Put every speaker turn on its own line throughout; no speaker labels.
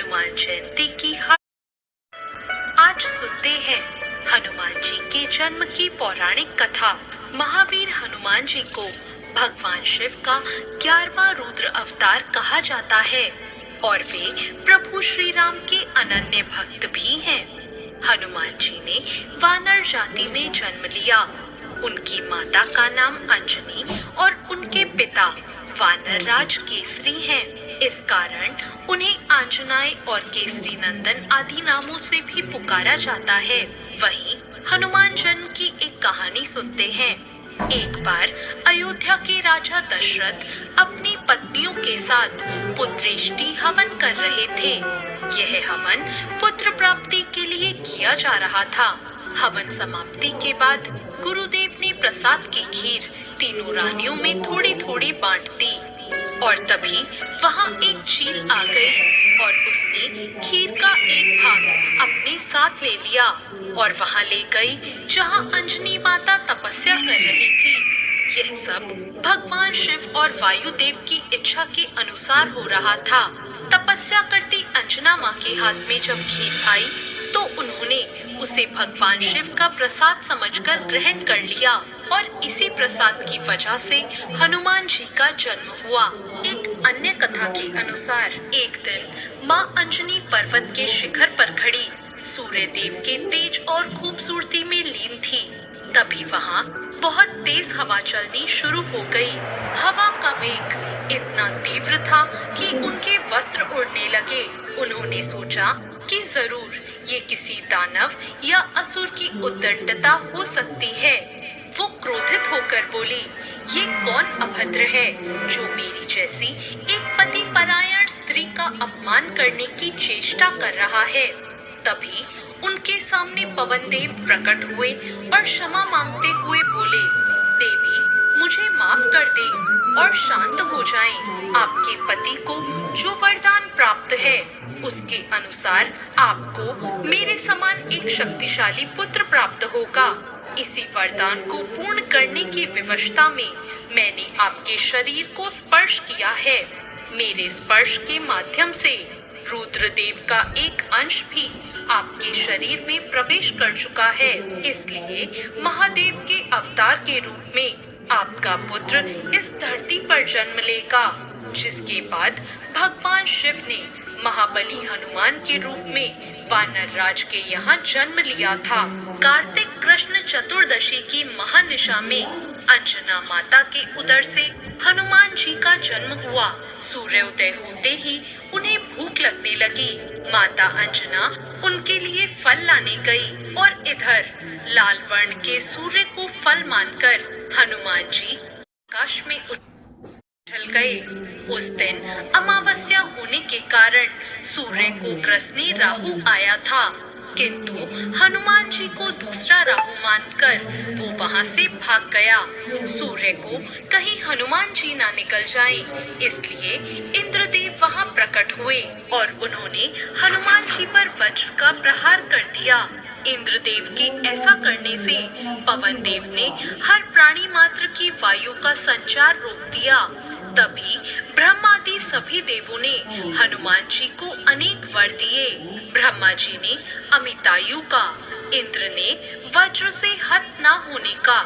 हनुमान जयंती की आज सुनते हैं हनुमान जी के जन्म की पौराणिक कथा। महावीर हनुमान जी को भगवान शिव का 11वां रुद्र अवतार कहा जाता है और वे प्रभु श्री राम के अनन्य भक्त भी हैं। हनुमान जी ने वानर जाति में जन्म लिया। उनकी माता का नाम अंजनी और उनके पिता वानर राज केसरी हैं। इस कारण उन्हें आंजनाय और केसरी नंदन आदि नामों से भी पुकारा जाता है। वहीं हनुमान जन्म की एक कहानी सुनते हैं। एक बार अयोध्या के राजा दशरथ अपनी पत्नियों के साथ पुत्रेष्टि हवन कर रहे थे। यह हवन पुत्र प्राप्ति के लिए किया जा रहा था। हवन समाप्ति के बाद गुरुदेव ने प्रसाद की खीर तीनों रानियों में थोड़ी थोड़ी बांट दी और तभी वहाँ एक चील आ गई और उसने खीर का एक भाग अपने साथ ले लिया और वहाँ ले गई जहाँ अंजनी माता तपस्या कर रही थी। यह सब भगवान शिव और वायुदेव की इच्छा के अनुसार हो रहा था। तपस्या करती अंजना माँ के हाथ में जब खीर आई तो उन्होंने उसे भगवान शिव का प्रसाद समझकर ग्रहण कर लिया और इसी प्रसाद की वजह से हनुमान जी का जन्म हुआ। एक अन्य कथा के अनुसार एक दिन माँ अंजनी पर्वत के शिखर पर खड़ी सूर्य देव के तेज और खूबसूरती में लीन थी। तभी वहाँ बहुत तेज हवा चलनी शुरू हो गई। हवा का वेग इतना तीव्र था कि उनके वस्त्र उड़ने लगे। उन्होंने सोचा कि जरूर ये किसी दानव या असुर की उद्दंडता हो सकती है। वो क्रोधित होकर बोली, ये कौन अभद्र है जो मेरी जैसी एक पति परायण स्त्री का अपमान करने की चेष्टा कर रहा है। तभी उनके सामने पवन देव प्रकट हुए और क्षमा मांगते हुए बोले, देवी मुझे माफ कर दे और शांत हो जाएं। आपके पति को जो वरदान प्राप्त है उसके अनुसार आपको मेरे समान एक शक्तिशाली पुत्र प्राप्त होगा। इसी वरदान को पूर्ण करने की विवशता में मैंने आपके शरीर को स्पर्श किया है। मेरे स्पर्श के माध्यम से रुद्रदेव का एक अंश भी आपके शरीर में प्रवेश कर चुका है। इसलिए महादेव के अवतार के रूप में आपका पुत्र इस धरती पर जन्म लेगा। जिसके बाद भगवान शिव ने महाबली हनुमान के रूप में वानर राज के यहाँ जन्म लिया था। कार्तिक कृष्ण चतुर्दशी की महानिशा में अंजना माता के उदर से हनुमान जी का जन्म हुआ। सूर्योदय होते ही उन्हें भूख लगने लगी। माता अंजना उनके लिए फल लाने गई और इधर लाल वर्ण के सूर्य को फल मानकर हनुमान जी आकाश में उछल गए। उस दिन अमावस्या होने के कारण सूर्य को ग्रसने राहु आया था, किंतु हनुमान जी को दूसरा राहु मानकर वो वहां से भाग गया। सूर्य को कहीं हनुमान जी ना निकल जाएं, इसलिए इंद्रदेव वहां प्रकट हुए और उन्होंने हनुमान जी पर वज्र का प्रहार कर दिया। इंद्रदेव के ऐसा करने से पवन देव ने हर प्राणी मात्र की वायु का संचार रोक दिया। तभी ब्रह्मादि सभी देवों ने हनुमान जी को अनेक वर दिए। ब्रह्मा जी ने अमितायु का, इंद्र ने वज्र से हत न होने का,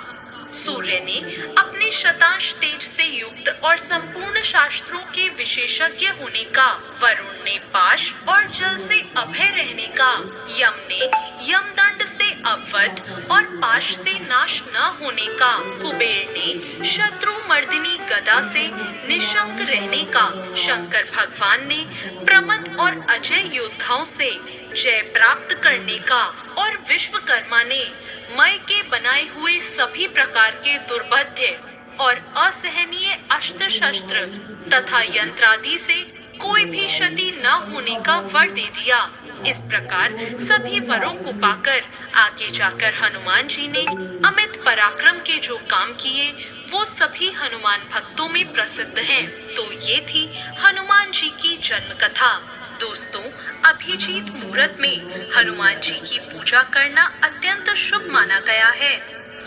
सूर्य ने अपने शतांश तेज से युक्त और संपूर्ण शास्त्रों के विशेषज्ञ होने का, वरुण ने पाश और जल से अभय रहने का, यम ने यमदंड से अवध और पाश से नाश न होने का, कुबेर ने शत्रु मर्दिनी गदा से निशंक रहने का, शंकर भगवान ने प्रमथ और अजय योद्धाओं से जय प्राप्त करने का और विश्वकर्मा ने मय के बनाए हुए सभी प्रकार के दुर्भेद्य और असहनीय अस्त्र शस्त्र तथा यंत्रादि से कोई भी क्षति न होने का वर दे दिया। इस प्रकार सभी वरों को पाकर आगे जाकर हनुमान जी ने अमित पराक्रम के जो काम किए वो सभी हनुमान भक्तों में प्रसिद्ध हैं। तो ये थी हनुमान जी की जन्म कथा। दोस्तों, अभिजीत मुहूर्त में हनुमान जी की पूजा करना अत्यंत शुभ माना गया है।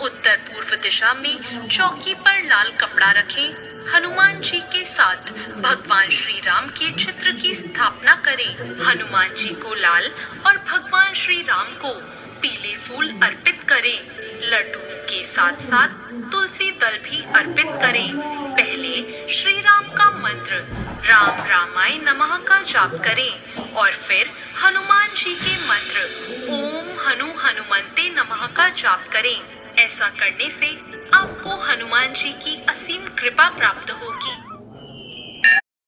उत्तर पूर्व दिशा में चौकी पर लाल कपड़ा रखें, हनुमान जी के साथ भगवान श्री राम के चित्र की स्थापना करें करें। हनुमान जी को लाल और भगवान श्री राम को पीले फूल अर्पित करें। लड्डू के साथ साथ तुलसी दल भी अर्पित करें। पहले श्री राम का मंत्र राम रामाय नमः का जाप करें और फिर हनुमान जी के मंत्र ओम हनु हनुमंते नमः का जाप करें। ऐसा करने से आपको हनुमान जी की असीम कृपा प्राप्त होगी।